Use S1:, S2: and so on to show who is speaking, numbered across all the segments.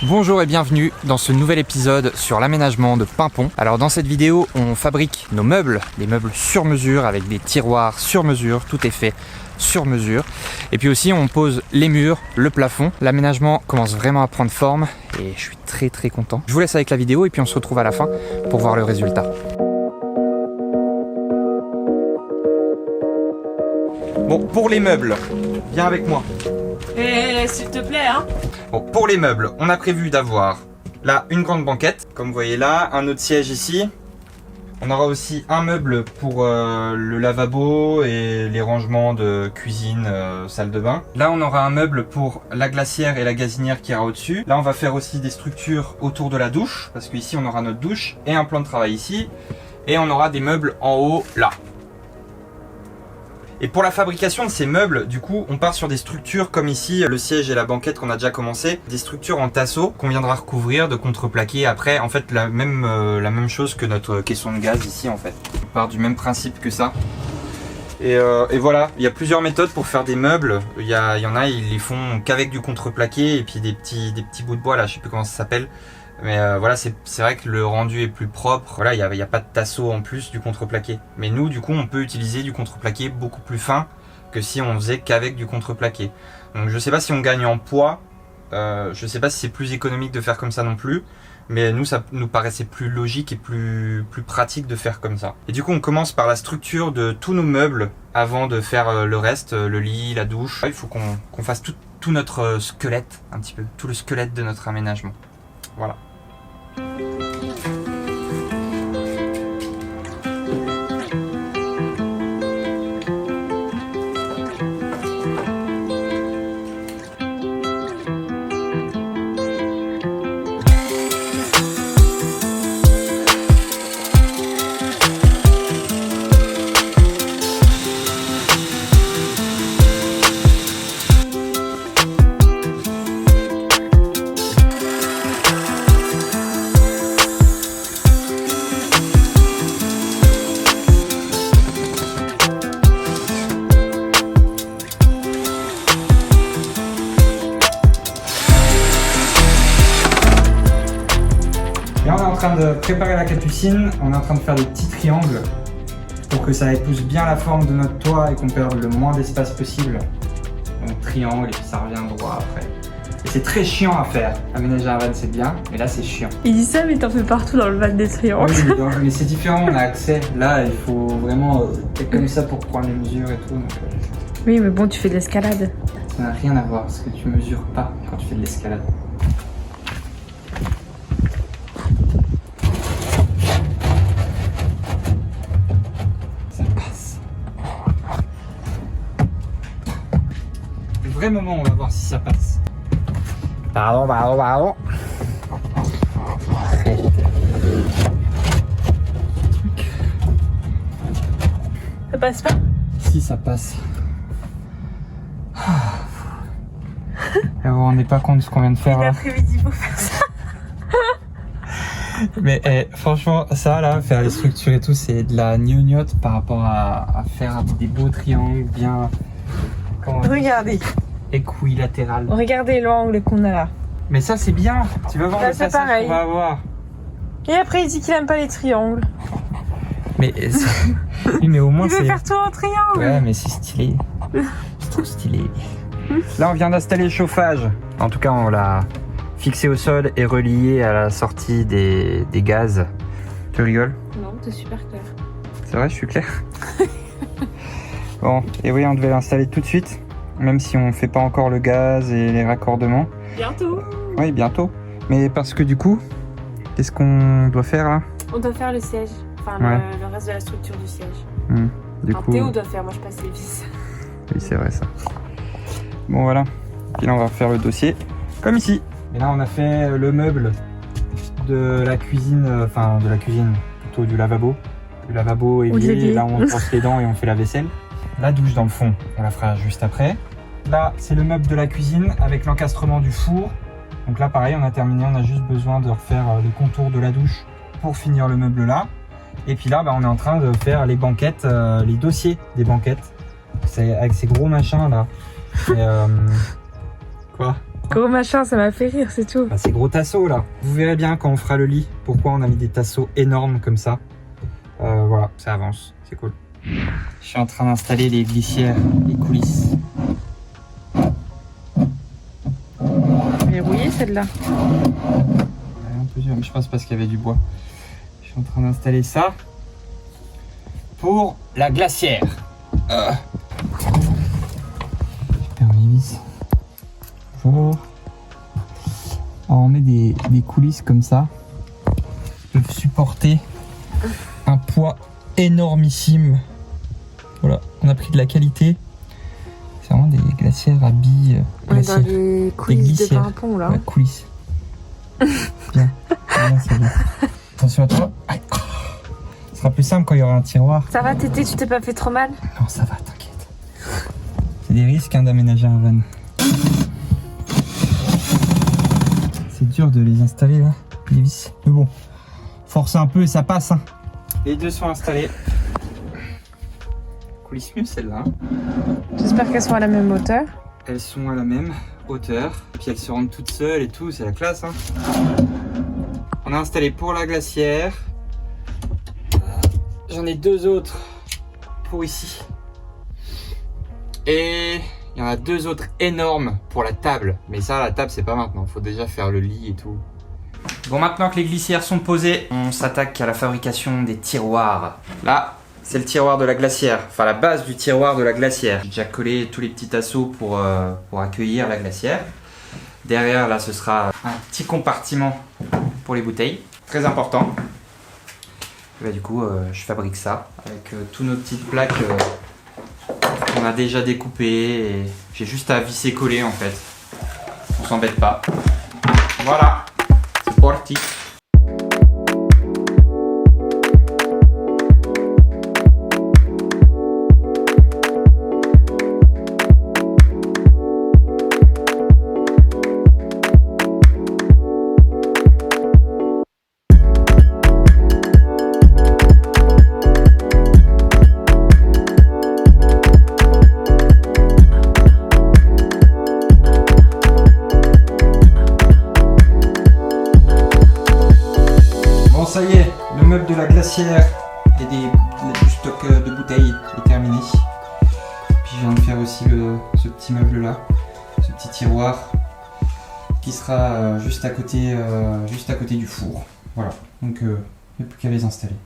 S1: Bonjour et bienvenue dans ce nouvel épisode sur l'aménagement de Pimpon. Alors dans cette vidéo, on fabrique nos meubles, des meubles sur mesure avec des tiroirs sur mesure, tout est fait sur mesure. Et puis aussi on pose les murs, le plafond. L'aménagement commence vraiment à prendre forme et je suis très content. Je vous laisse avec la vidéo et puis on se retrouve à la fin pour voir le résultat. Bon, pour les meubles, viens avec moi.
S2: S'il te plaît, hein.
S1: Bon, pour les meubles, on a prévu d'avoir là une grande banquette, comme vous voyez là, un autre siège ici. On aura aussi un meuble pour le lavabo et les rangements de cuisine, salle de bain. Là, on aura un meuble pour la glacière et la gazinière qui ira au-dessus. Là, on va faire aussi des structures autour de la douche, parce qu'ici, on aura notre douche et un plan de travail ici. Et on aura des meubles en haut, là. Et pour la fabrication de ces meubles, du coup, on part sur des structures comme ici, le siège et la banquette qu'on a déjà commencé, des structures en tasseau qu'on viendra recouvrir, de contreplaquer après, en fait la même chose que notre caisson de gaz ici en fait. On part du même principe que ça. Et voilà, il y a plusieurs méthodes pour faire des meubles. Il y en a, ils les font qu'avec du contreplaqué et puis des petits bouts de bois là, je sais plus comment ça s'appelle. Mais voilà, c'est vrai que le rendu est plus propre. Voilà, il y a pas de tasseau en plus du contreplaqué. Mais nous, du coup, on peut utiliser du contreplaqué beaucoup plus fin que si on faisait qu'avec du contreplaqué. Donc je sais pas si on gagne en poids. Je sais pas si c'est plus économique de faire comme ça non plus. Mais nous, ça nous paraissait plus logique et plus pratique de faire comme ça. Et du coup, on commence par la structure de tous nos meubles avant de faire le reste, le lit, la douche. Il faut qu'on fasse tout notre squelette, un petit peu, tout le squelette de notre aménagement. Voilà. Là, on est en train de préparer la capucine, on est en train de faire des petits triangles pour que ça épouse bien la forme de notre toit et qu'on perde le moins d'espace possible. Donc triangle et puis ça revient droit après. Et c'est très chiant à faire. Aménager un van c'est bien, mais là c'est chiant.
S2: Il dit ça mais t'en fais partout dans le van des triangles.
S1: Oui, mais c'est différent, on a accès. Là il faut vraiment être comme ça pour prendre les mesures et tout. Donc,
S2: Oui mais bon tu fais de l'escalade.
S1: ça n'a rien à voir parce que tu mesures pas quand tu fais de l'escalade. Vrai moment, on va voir si ça passe. Pardon.
S2: Ça passe pas?
S1: Si ça passe. Vous vous rendez pas compte de ce qu'on vient de faire là?
S2: L'après-midi faut faire ça.
S1: Mais franchement, ça là, faire les structures et tout, c'est de la gnognotte par rapport à faire des beaux triangles bien.
S2: Regardez.
S1: Équilatéral.
S2: Regardez l'angle qu'on a là.
S1: Mais ça c'est bien, tu vas voir
S2: Là,
S1: le
S2: c'est
S1: passage
S2: pareil.
S1: qu'on va avoir.
S2: Et après il dit qu'il aime pas les triangles.
S1: Mais, oui, mais au moins
S2: Il veut
S1: c'est...
S2: faire tout en triangle.
S1: Ouais mais c'est stylé. C'est trop stylé. Là on vient d'installer le chauffage. En tout cas on l'a fixé au sol et relié à la sortie des gaz. Tu rigoles?
S2: Non, t'es super clair.
S1: C'est vrai, je suis clair. Bon, et oui on devait l'installer tout de suite. Même si on fait pas encore le gaz et les raccordements.
S2: Bientôt.
S1: Oui, bientôt. Mais parce que du coup, qu'est-ce qu'on doit faire là?
S2: On doit faire le siège. Enfin
S1: Ouais.
S2: le reste de la structure du siège.
S1: Du coup,
S2: Théo doit faire, moi je passe les vis.
S1: oui, c'est vrai ça. Bon voilà. Puis là on va refaire le dossier comme ici. Et là on a fait le meuble de la cuisine, enfin de la cuisine, plutôt du lavabo. Le lavabo est lié, là on brosse les dents et on fait la vaisselle. La douche dans le fond, on la fera juste après. Là, c'est le meuble de la cuisine avec l'encastrement du four. Donc là, pareil, on a terminé. On a juste besoin de refaire les contours de la douche pour finir le meuble là. Et puis là, on est en train de faire les banquettes, les dossiers des banquettes. C'est avec ces gros machins là. Et, quoi?
S2: Gros machin, ça m'a fait rire, c'est tout.
S1: Bah, ces gros tasseaux là. Vous verrez bien quand on fera le lit pourquoi on a mis des tasseaux énormes comme ça. Voilà, ça avance, c'est cool. Je suis en train d'installer les glissières, les coulisses.
S2: Elle est rouillée celle-là.
S1: Ouais, un peu dur, mais je pense parce qu'il y avait du bois. Je suis en train d'installer ça pour la glacière. Je perds mes vis. Bonjour. Alors on met des coulisses comme ça qui peuvent supporter un poids énormissime. Voilà, on a pris de la qualité. C'est vraiment des glacières à billes.
S2: On est dans les coulisses de pimpon là.
S1: Ouais, coulisses. Bien. Bien, c'est bien. Attention à toi. Aïe. Ce sera plus simple quand il y aura un tiroir.
S2: Ça va Tété, tu t'es pas fait trop mal?
S1: Non, ça va, t'inquiète. C'est des risques d'aménager un van. C'est dur de les installer là, les vis. Mais bon, force un peu et ça passe. Hein. Les deux sont installés. Coulisse mieux celle-là.
S2: J'espère qu'elles sont à la même hauteur.
S1: Elles sont à la même hauteur. Puis elles se rendent toutes seules et tout, c'est la classe. Hein. On a installé pour la glacière. J'en ai deux autres pour ici. Et il y en a deux autres énormes pour la table. Mais ça, la table, c'est pas maintenant. Faut déjà faire le lit et tout. Bon, maintenant que les glissières sont posées, on s'attaque à la fabrication des tiroirs. Là, c'est le tiroir de la glacière. Enfin, la base du tiroir de la glacière. J'ai déjà collé tous les petits tasseaux pour accueillir la glacière. Derrière, là, ce sera un petit compartiment pour les bouteilles. Très important. Et bah, du coup, je fabrique ça avec tous nos petites plaques qu'on a déjà découpées. Et j'ai juste à visser coller en fait. On s'embête pas. Voilà, c'est parti. Ça y est, le meuble de la glacière et du stock de bouteilles est terminé. Puis je viens de faire aussi ce petit meuble là, ce petit tiroir qui sera juste à côté du four. Voilà, donc il n'y a plus qu'à les installer.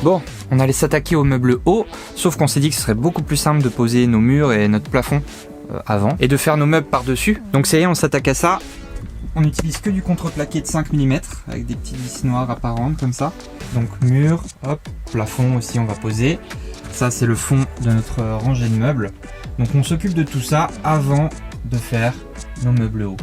S1: Bon, on allait s'attaquer au meuble haut, sauf qu'on s'est dit que ce serait beaucoup plus simple de poser nos murs et notre plafond avant, et de faire nos meubles par-dessus. Donc ça y est, on s'attaque à ça. On n'utilise que du contreplaqué de 5 mm, avec des petites vis noires apparentes comme ça. Donc mur, hop, plafond aussi on va poser. Ça c'est le fond de notre rangée de meubles. Donc on s'occupe de tout ça avant de faire nos meubles hauts.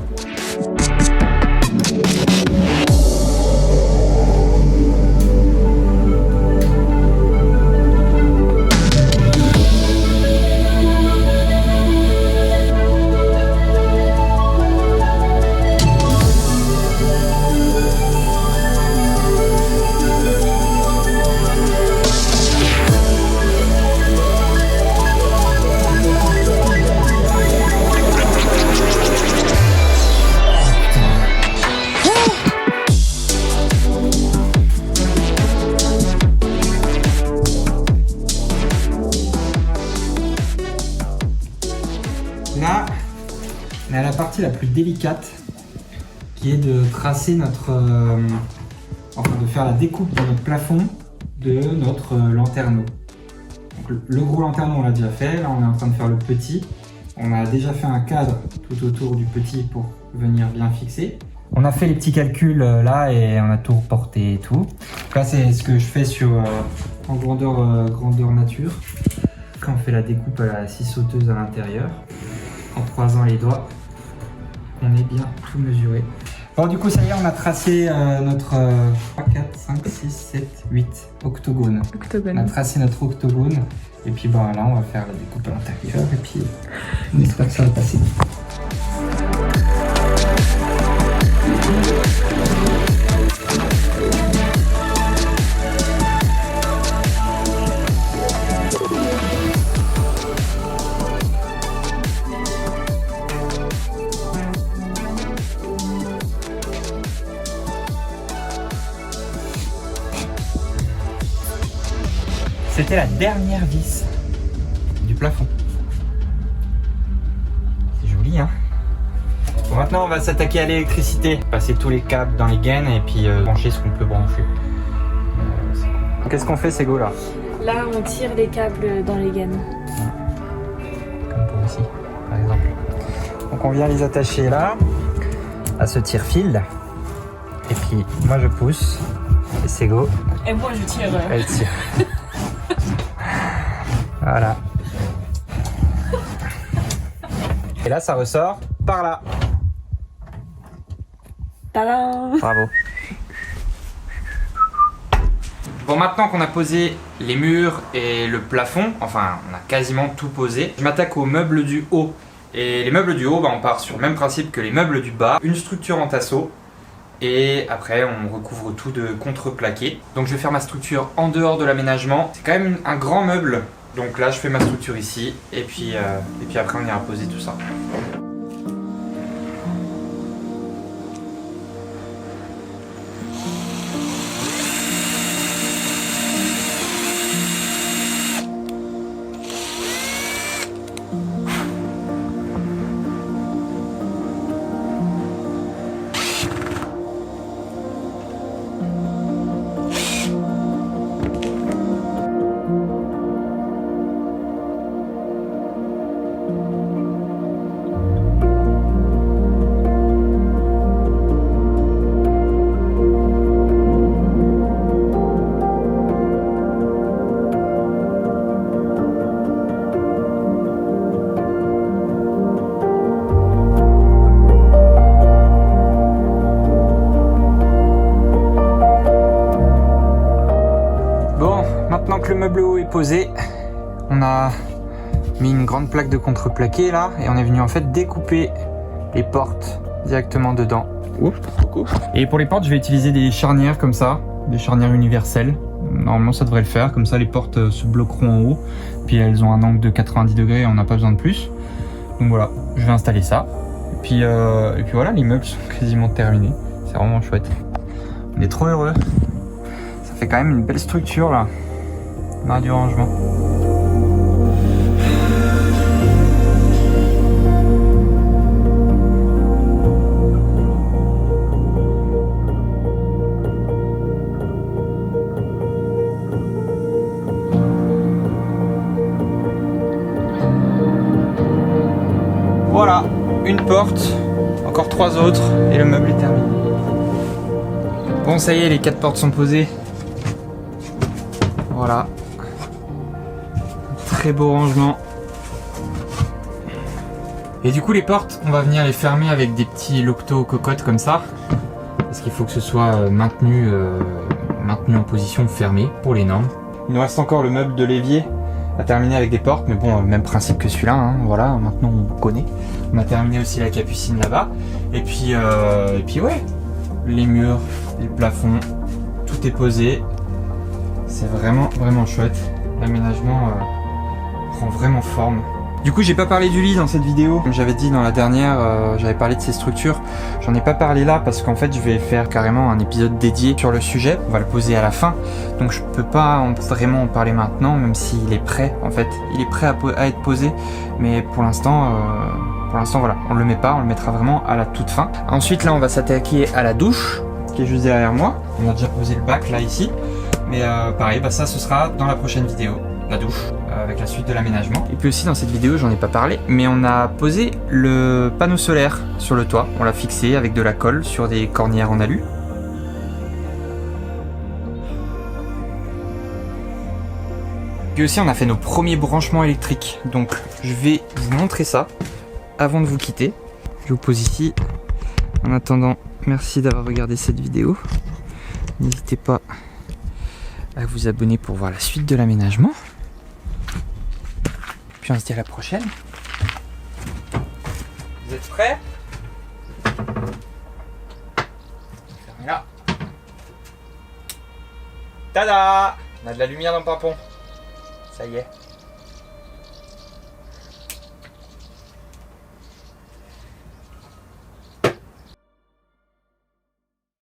S1: Là, on est à la partie la plus délicate qui est de tracer notre... de faire la découpe de notre plafond de notre lanterneau. Donc, le gros lanterneau on l'a déjà fait, là on est en train de faire le petit. On a déjà fait un cadre tout autour du petit pour venir bien fixer. On a fait les petits calculs là et on a tout reporté et tout. Là c'est ce que je fais en grandeur nature. Quand on fait la découpe à la scie sauteuse à l'intérieur, en croisant les doigts, on est bien tout mesuré. Bon du coup ça y est, on a tracé notre 3, 4, 5, 6, 7, 8 octogone. On a tracé notre octogone et puis là on va faire la découpe à l'intérieur et puis on espère que ça va passer. C'était la dernière vis du plafond. C'est joli, hein. Bon, maintenant, on va s'attaquer à l'électricité. Passer tous les câbles dans les gaines et puis brancher ce qu'on peut brancher. Qu'est-ce qu'on fait, Sego, là?
S2: Là, on tire les câbles dans les gaines.
S1: Comme pour ici, par exemple. Donc, on vient les attacher là, à ce tire-fil. Et puis, moi, je pousse. Et Sego,
S2: Et moi, je tire.
S1: elle tire. Voilà. Et là, ça ressort par là.
S2: Tadam!
S1: Bravo. Bon, maintenant qu'on a posé les murs et le plafond, enfin, on a quasiment tout posé, je m'attaque aux meubles du haut. Et les meubles du haut, bah, on part sur le même principe que les meubles du bas. Une structure en tasseau. Et après, on recouvre tout de contreplaqué. Donc je vais faire ma structure en dehors de l'aménagement. C'est quand même un grand meuble. Donc là, je fais ma structure ici. Et puis après, on ira poser tout ça. Maintenant que le meuble haut est posé, on a mis une grande plaque de contreplaqué là et on est venu en fait découper les portes directement dedans. Ouf, coucou. Et pour les portes, je vais utiliser des charnières comme ça, des charnières universelles. Normalement, ça devrait le faire. Comme ça, les portes se bloqueront en haut. Puis elles ont un angle de 90 degrés et on n'a pas besoin de plus. Donc voilà, je vais installer ça. Et puis voilà, les meubles sont quasiment terminés. C'est vraiment chouette. On est trop heureux. Ça fait quand même une belle structure là. On a du rangement. Voilà, une porte, encore 3 autres et le meuble est terminé. Bon, ça y est, les 4 portes sont posées. Voilà. Très beau rangement. Et du coup, les portes, on va venir les fermer avec des petits loqueteaux cocottes comme ça. Parce qu'il faut que ce soit maintenu en position fermée pour les normes. Il nous reste encore le meuble de l'évier à terminer avec des portes, mais bon, même principe que celui-là, hein, voilà, maintenant on connaît. On a terminé aussi la capucine là-bas. Et puis ouais, les murs, les plafonds, tout est posé. C'est vraiment, vraiment chouette. L'aménagement prend vraiment forme. Du coup, j'ai pas parlé du lit dans cette vidéo. Comme j'avais dit dans la dernière, j'avais parlé de ces structures. J'en ai pas parlé là parce qu'en fait, je vais faire carrément un épisode dédié sur le sujet. On va le poser à la fin. Donc, je peux pas vraiment en parler maintenant, même s'il est prêt. En fait, il est prêt à être posé. Mais pour l'instant, voilà, on le met pas. On le mettra vraiment à la toute fin. Ensuite, là, on va s'attaquer à la douche, qui est juste derrière moi. On a déjà posé le bac là, ici. Mais pareil, ça, ce sera dans la prochaine vidéo. La douche, avec la suite de l'aménagement. Et puis aussi dans cette vidéo, j'en ai pas parlé, mais on a posé le panneau solaire sur le toit. On l'a fixé avec de la colle sur des cornières en alu. Puis aussi, on a fait nos premiers branchements électriques. Donc, je vais vous montrer ça avant de vous quitter. Je vous pose ici. En attendant, merci d'avoir regardé cette vidéo. N'hésitez pas à vous abonner pour voir la suite de l'aménagement. Puis on se dit à la prochaine. Vous êtes prêts? Fermez là. Tada! On a de la lumière dans le pimpon. Ça y est.